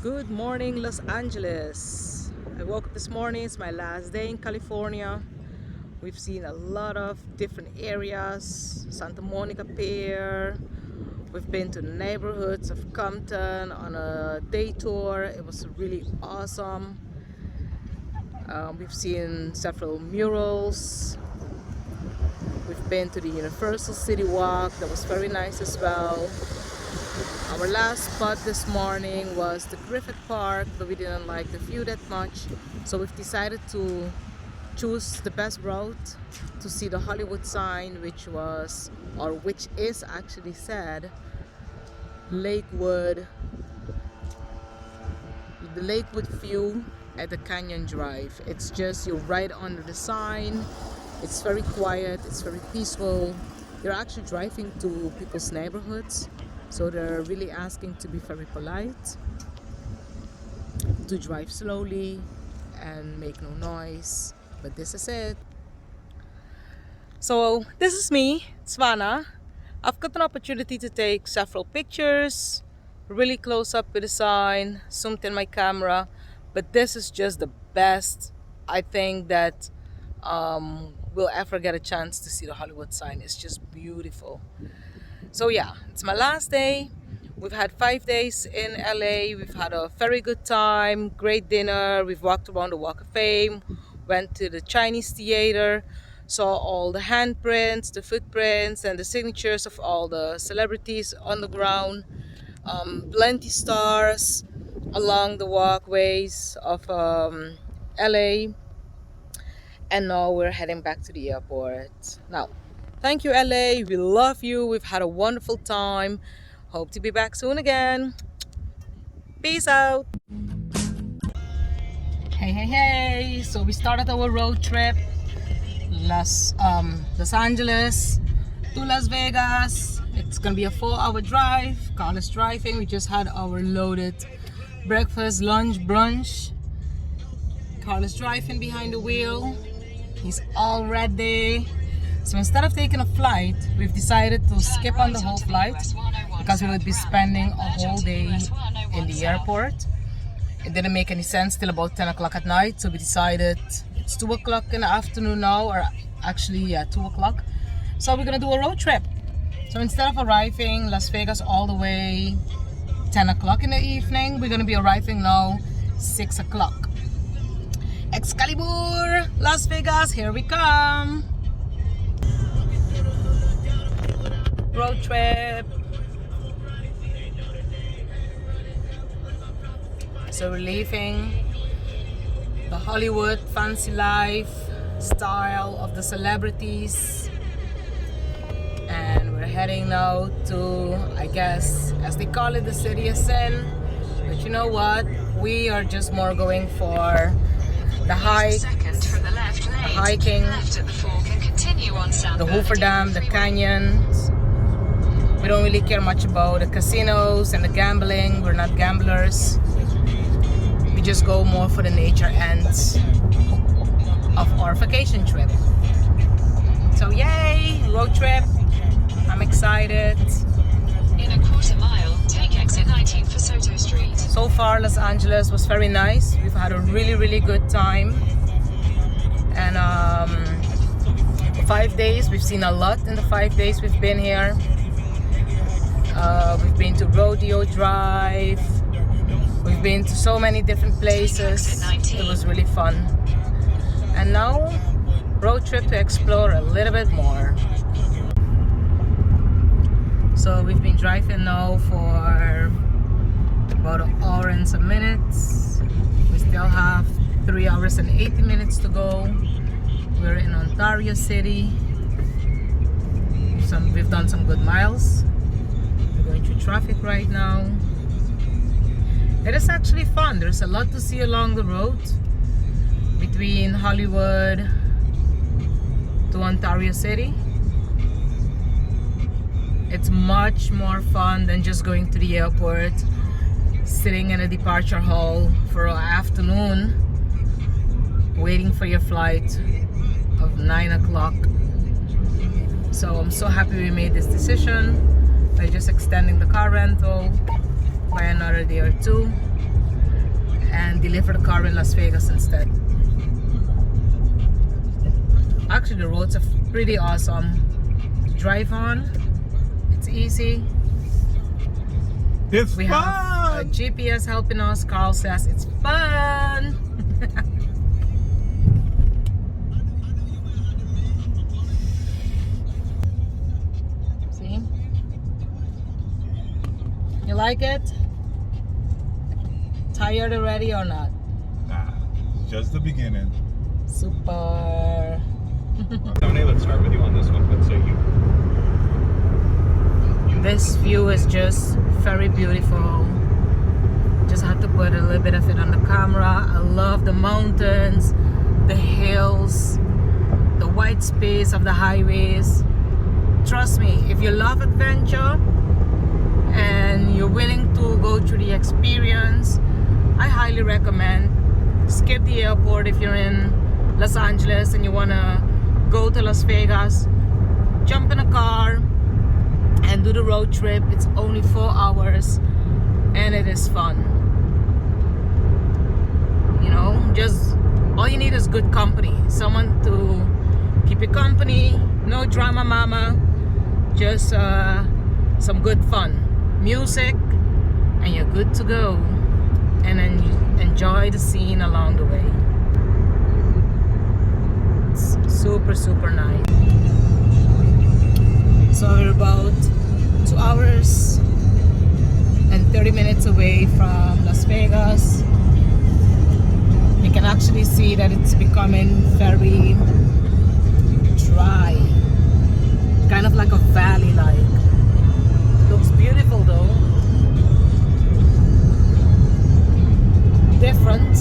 Good morning, Los Angeles. I woke up this morning. It's my last day in California. We've seen a lot of different areas. Santa Monica Pier. We've been to the neighborhoods of Compton on a day tour. It was really awesome. We've seen several murals. We've been to the Universal City Walk. That was very nice as well. Our last spot this morning was the Griffith Park, but we didn't like the view that much, so we've decided to choose the best route to see the Hollywood sign, which is actually said Lakewood, the Lakewood view at the Canyon Drive. It's just you're right under the sign. It's very quiet, it's very peaceful. You're actually driving to people's neighborhoods, so they're really asking to be very polite, to drive slowly and make no noise. But this is it. So this is me, Svana. I've got an opportunity to take several pictures, really close up with the sign, zoomed in my camera. But this is just the best I think that we'll ever get a chance to see the Hollywood sign. It's just beautiful. So yeah, it's my last day. We've had 5 days in LA. We've had a very good time, great dinner. We've walked around the Walk of Fame, went to the Chinese theater, saw all the handprints, the footprints, and the signatures of all the celebrities on the ground. Plenty stars along the walkways of LA. And now we're heading back to the airport. Now, thank you, LA. We love you. We've had a wonderful time. Hope to be back soon again. Peace out. Hey. So we started our road trip. Los Angeles to Las Vegas. It's gonna be a 4-hour drive. Carl is driving. We just had our loaded breakfast, lunch, brunch. Carl is driving behind the wheel. He's all ready. So instead of taking a flight, we've decided to skip on the whole flight because we would be spending a whole day in the airport. It didn't make any sense till about 10 o'clock at night, so we decided it's 2 o'clock in the afternoon now, or actually, yeah, 2 o'clock. So we're gonna do a road trip. So instead of arriving Las Vegas all the way 10 o'clock in the evening, we're gonna be arriving now 6 o'clock. Excalibur, Las Vegas, here we come. Road trip. So we're leaving the Hollywood fancy life style of the celebrities, and we're heading now to, I guess, as they call it, the city of sin. But you know what? We are just more going for the hike, the hiking, the Hoover Dam, the canyons. We don't really care much about the casinos and the gambling. We're not gamblers. We just go more for the nature ends of our vacation trip. So yay, road trip. I'm excited. In a quarter mile, take exit 19 for Soto Street. So far, Los Angeles was very nice. We've had a really good time. And for 5 days, we've seen a lot in the 5 days we've been here. We've been to Rodeo Drive. We've been to so many different places. It was really fun. And now, road trip to explore a little bit more. So we've been driving now for about an hour and some minutes. We still have 3 hours and 80 minutes to go. We're in Ontario City. We've done some good miles. We're going through traffic right now. It is actually fun. There's a lot to see along the road between Hollywood to Ontario City. It's much more fun than just going to the airport, sitting in a departure hall for an afternoon, waiting for your flight of 9 o'clock. So I'm so happy we made this decision by just extending the car rental by another day or two. and deliver the car in Las Vegas instead. Actually, the roads are pretty awesome. Drive on, it's easy. It's We fun! have a GPS helping us. Carl says it's fun. See? You like it? Tired already or not? Nah, just the beginning. Super. Tony, let's start with you on this one. What say you? This view is just very beautiful. Just have to put a little bit of it on the camera. I love the mountains, the hills, the white space of the highways. Trust me, if you love adventure and you're willing to go through the experience, I highly recommend skip the airport if you're in Los Angeles and you want to go to Las Vegas. Jump in a car and do the road trip. It's only 4 hours and it is fun. You know, just all you need is good company, someone to keep you company. No drama mama, just some good fun music and you're good to go. And then you enjoy the scene along the way. It's super nice. So we're about 2 hours and 30 minutes away from Las Vegas. You can actually see that it's becoming very dry, kind of like a valley like. Looks beautiful though. Different.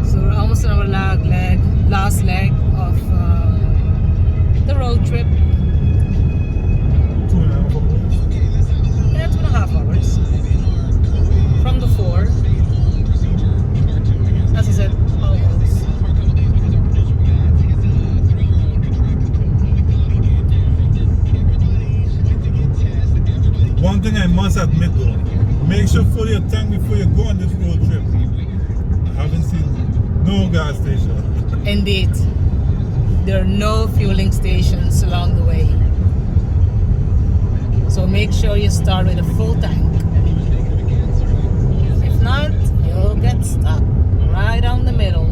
So we're almost on our last leg of the road trip. 2.5 hours. Yeah, 2.5 hours. From the 4. As I said, almost. One thing I must admit though, make sure fill your tank before you go on this road trip. I haven't seen no gas station. Indeed. There are no fueling stations along the way. So make sure you start with a full tank. If not, you'll get stuck right down the middle.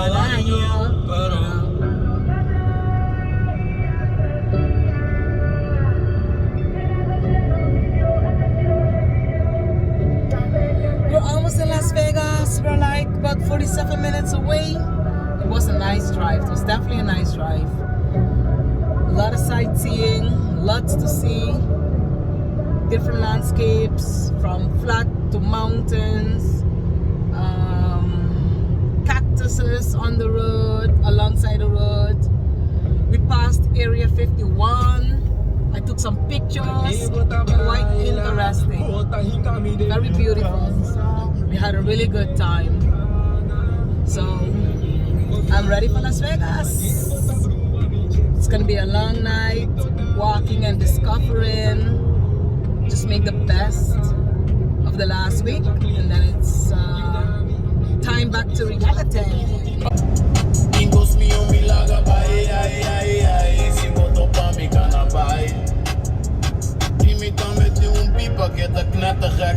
al año. We're almost in Las Vegas. We're like about 47 minutes away. It was a nice drive. It was definitely a nice drive. A lot of sightseeing, lots to see, different landscapes from flat to mountains, cactuses on the road, alongside the road. We passed Area 51. I took some pictures, quite interesting, very beautiful. We had a really good time. So I'm ready for Las Vegas. It's gonna be a long night, walking and discovering. Just make the best of the last week, and then it's time back to reality. Ingos mi umilaga bai, ai, ai, ai, si boto pa mi kanabai. Imita met pipa que te knettergek.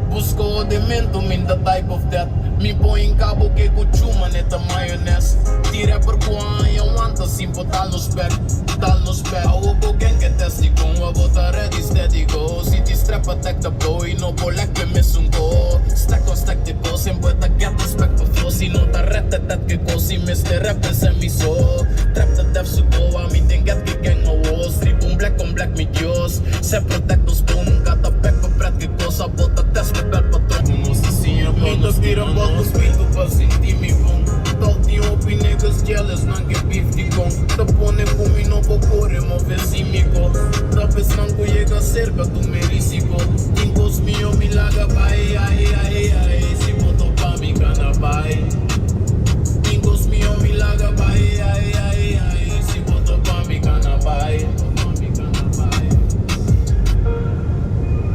Busco odimento min the type of that. Mi põe em cabo que cuchuma neta maionese. Tira per qua e aguanta sim botar nos pés. Tal nos pés. A obo gang que testi com a bota ready steady go. Si ti strap attack the blow e no bolek pe miss go. Stack on stack the go. Sempre ta get respect for flow. Si non ta rette dat que go. Si Mr. Rap is mi so. Trap the def su go. A mi den get que gang a wo. Strip un black on black mi dios. Se protect nos boom. Gata back for pret que cosa bota test me bel patrão. Nossa senha bota tira bota speed pra sentir me bom. Talk the open niggas jealous. Não get beef de com. Te pone comi no bocore. Move si mi go. Tá pensando que chega cerca tu merece go. Ingos mi o mi laga bai. Ai ai ai. Si boto pa mi cana bai. Ingos mi o mi laga bai. Ai ai ai. Si boto pa mi cana bai.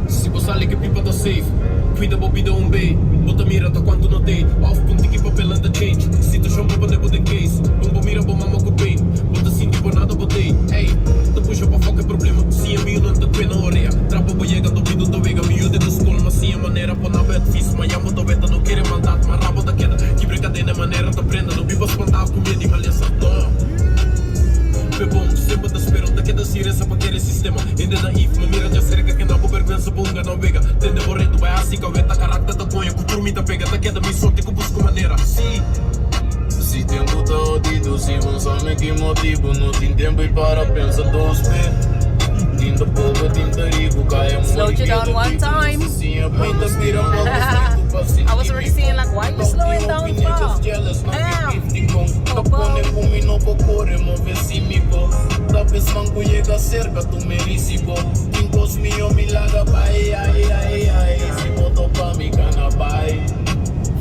Si você liga pipa da safe. Cuida bobida bay. Bota mira ta quanto notei. Off punti que papelando change. Se tu chama pra nebo de case. Bombo mira bo mama com pain. Bota sim tipo nada botei. Ei, tu puxa pra foca problema. Sim a mio não te pena oreia. Trapa boiega do pido do vega. Miúde da escola mas sim a maneira pra na bet fiz. Mas amo do beta não querer mandar. Mas rabo da queda. Que brincadeira maneira te prenda. Não viva espantar com medo e malhaça. Bom, sempre da espera da queda siresa para aquele sistema. Ainda da if, uma mira de cerca que não vou vergonha bunga não vega. Tende borreto, vai assim que eu veta caracta da conha. Que por mim tá pega, da queda me sorte que busco maneira. Sim. Se tempo tá odido, se vão saber que motivo. Não tem tempo e para pensar dos pés. Tinta povo, tinta rico, cai a Slowed you down one time. I was already saying like, why are you slowing down for? Damn. Pone comi no bocore, move si mi go. Tá pensando que chega cerca, tu merece go. Ingos mi o mi laga bai, ai ai ai. Si boto pa mi cana bai.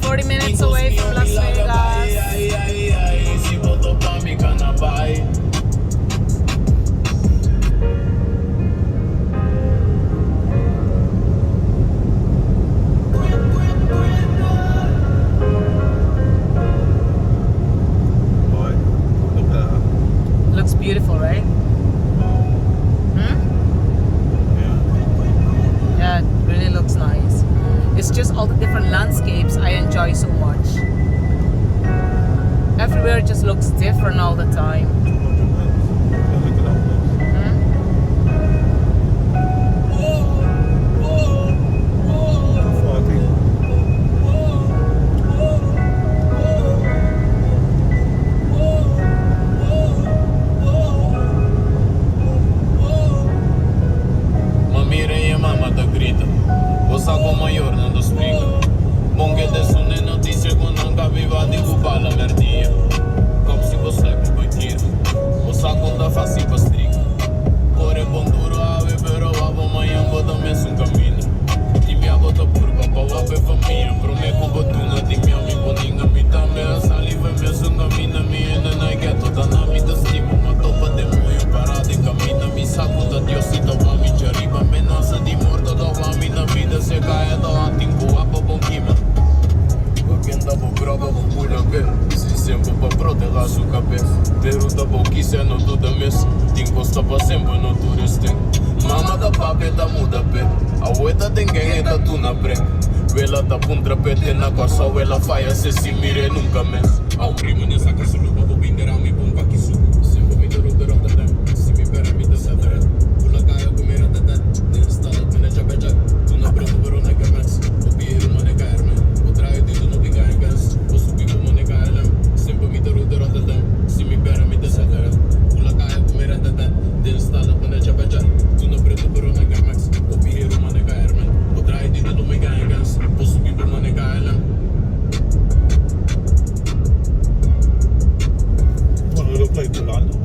40 minutes away from Las Vegas. Ai ai ai. Si boto pa mi cana bai. Looks beautiful, right? Yeah, it really looks nice. It's just all the different landscapes I enjoy so much. Everywhere just looks different all the time. ela tá pun trepete na costa ou ela faia se si mire nunca mes. Au primo nessa casa lupa vou binder ao mi bomba que suco. Sempre me deu de Rotterdam, se me pera me deu sedere. Pula caia com mera tete, instala pena jabeja. Tu na brando verona gamex, o piero mane caerme. O traio de tu no biga em gas, o subi com mane caelem. Sempre me deu de Rotterdam, se me pera me deu sedere. Pula caia com mera tete, instala pena jabeja. Tu na brando verona gamex, o piero mane caerme. O traio de tu no biga em gas, o subi com mane caelem. What do it look like to London?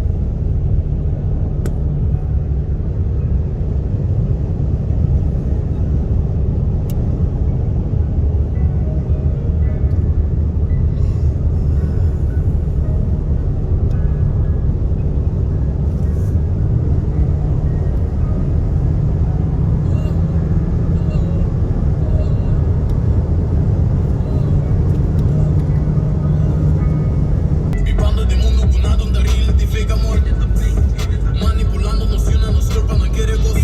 Vivando de mundo com nada onde rir te fica amor. Manipulando nos una nos tropa não querer gozo.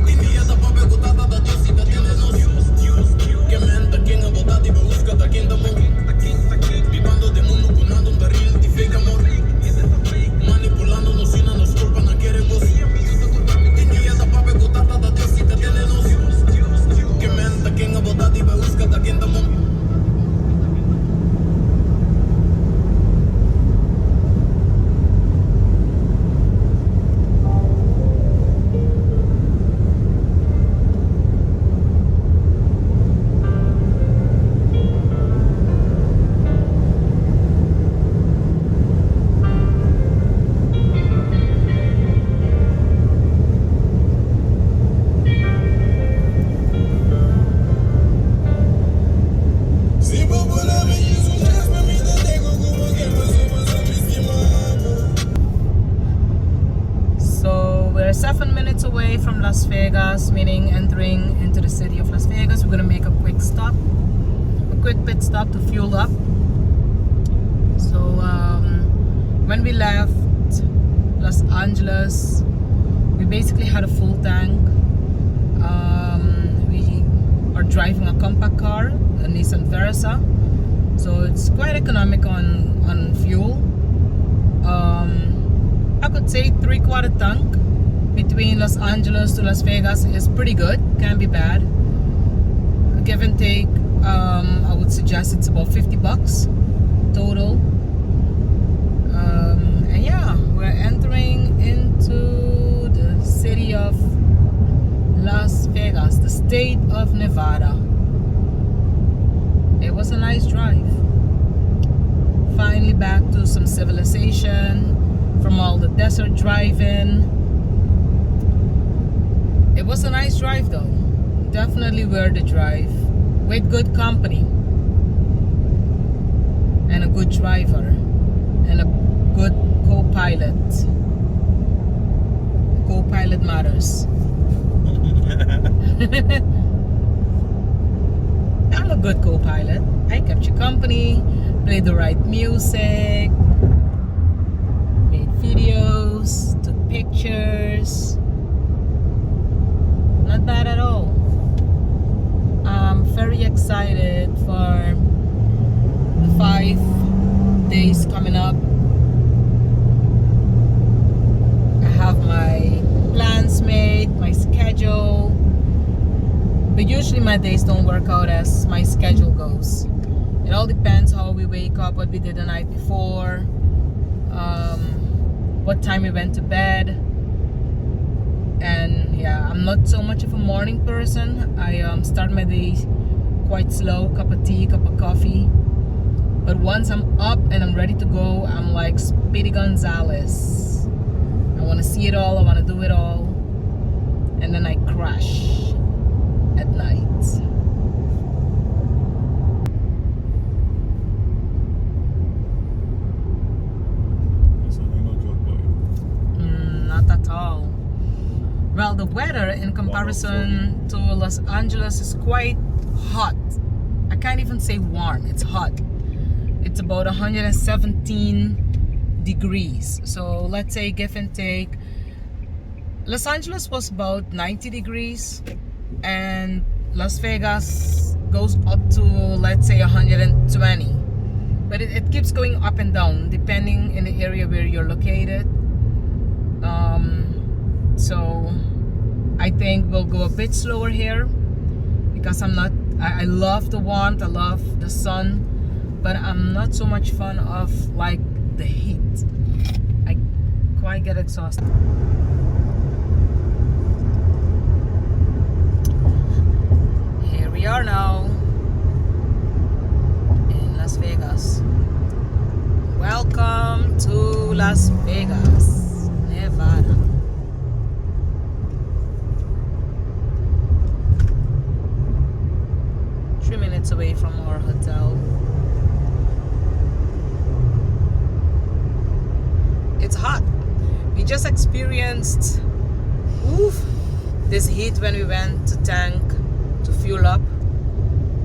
Tinha da pape gotada da doce da tende nos. Que menta quem a botada e busca da quem da bom. Vivando de mundo com nada onde rir te fica amor. Manipulando nos una nos tropa não querer gozo. Tinha da pape gotada da doce da tende nos. Que menta quem a botada e busca da quem da bom. So we're 7 minutes away from Las Vegas, meaning entering into the city of Las Vegas. We're gonna make a quick stop, a quick pit stop to fuel up. So when we left Los Angeles, we basically had a full tank. We are driving a compact car, a Nissan Versa, so it's quite economic on fuel. I could say 3/4 tank between Los Angeles to Las Vegas is pretty good, can't be bad. Give and take, I would suggest it's about $50 total. And yeah, we're entering into the city of Las Vegas, the state of Nevada. It was a nice drive. Finally back to some civilization from all the desert driving. It was a nice drive though. Definitely worth the drive. With good company. And a good driver. And a good co-pilot. Co-pilot matters. I'm a good co-pilot. I kept you company, played the right music, made videos, took pictures. Not bad at all. I'm very excited for the 5 days coming up. I have my plans made, my schedule. But usually my days don't work out as my schedule goes. It all depends how we wake up, what we did the night before, what time we went to bed. And yeah, I'm not so much of a morning person. I start my day quite slow, cup of tea, cup of coffee. But once I'm up and I'm ready to go, I'm like Speedy Gonzalez. I want to see it all, I want to do it all. And then I crash at night. Not at all. Well, the weather in comparison to Los Angeles is quite hot. I can't even say warm, it's hot. It's about 117 degrees. So let's say give and take. Los Angeles was about 90 degrees and Las Vegas goes up to, let's say, 120, but it keeps going up and down depending in the area where you're located. So I think we'll go a bit slower here because I love the warmth, I love the sun, but I'm not so much fan of like the heat. I quite get exhausted. Here we are now in Las Vegas. Welcome to Las Vegas, Nevada. Minutes away from our hotel. It's hot. We just experienced this heat when we went to tank to fuel up,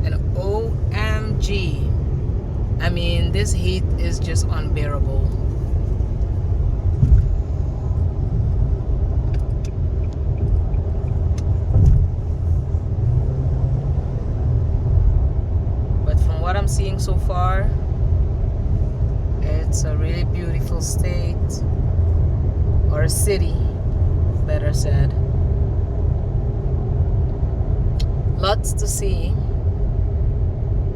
and OMG, I mean, this heat is just unbearable. What I'm seeing so far, it's a really beautiful state, or a city, better said. Lots to see,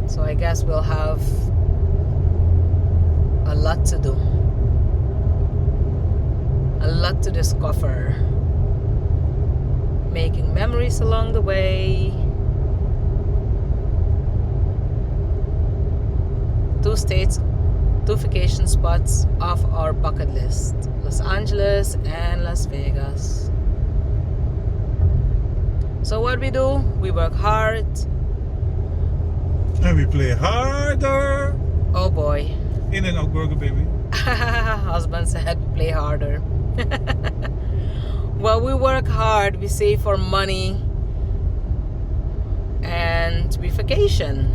so I guess we'll have a lot to do, a lot to discover, making memories along the way. 2 states, 2 vacation spots off our bucket list: Los Angeles and Las Vegas. So what we do, we work hard and we play harder. Oh boy. In and out burger, baby. Husband said we play harder. Well, we work hard, we save for money, and we vacation.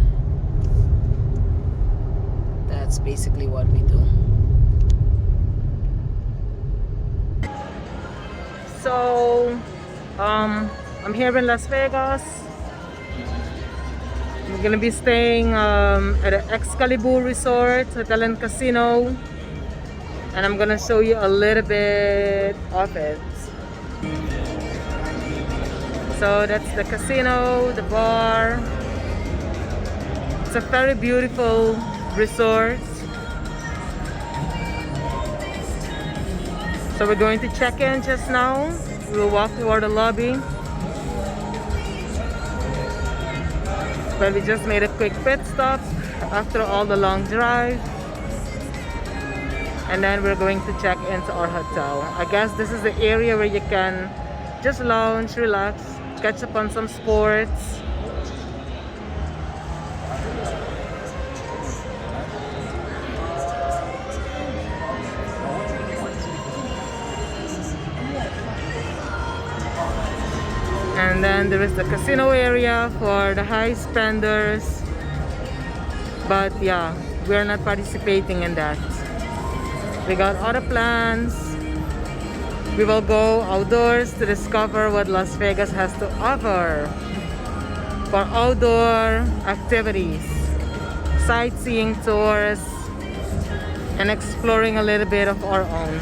That's basically what we do. So I'm here in Las Vegas. I'm gonna be staying at the Excalibur Resort Hotel and Casino, and I'm gonna show you a little bit of it. So that's the casino, the bar. It's a very beautiful resort. So we're going to check in just now. We'll walk toward the lobby. But we just made a quick pit stop after all the long drive. And then we're going to check into our hotel. I guess this is the area where you can just lounge, relax, catch up on some sports. And then there is the casino area for the high spenders. But yeah, we're not participating in that. We got other plans. We will go outdoors to discover what Las Vegas has to offer for outdoor activities, sightseeing tours, and exploring a little bit of our own.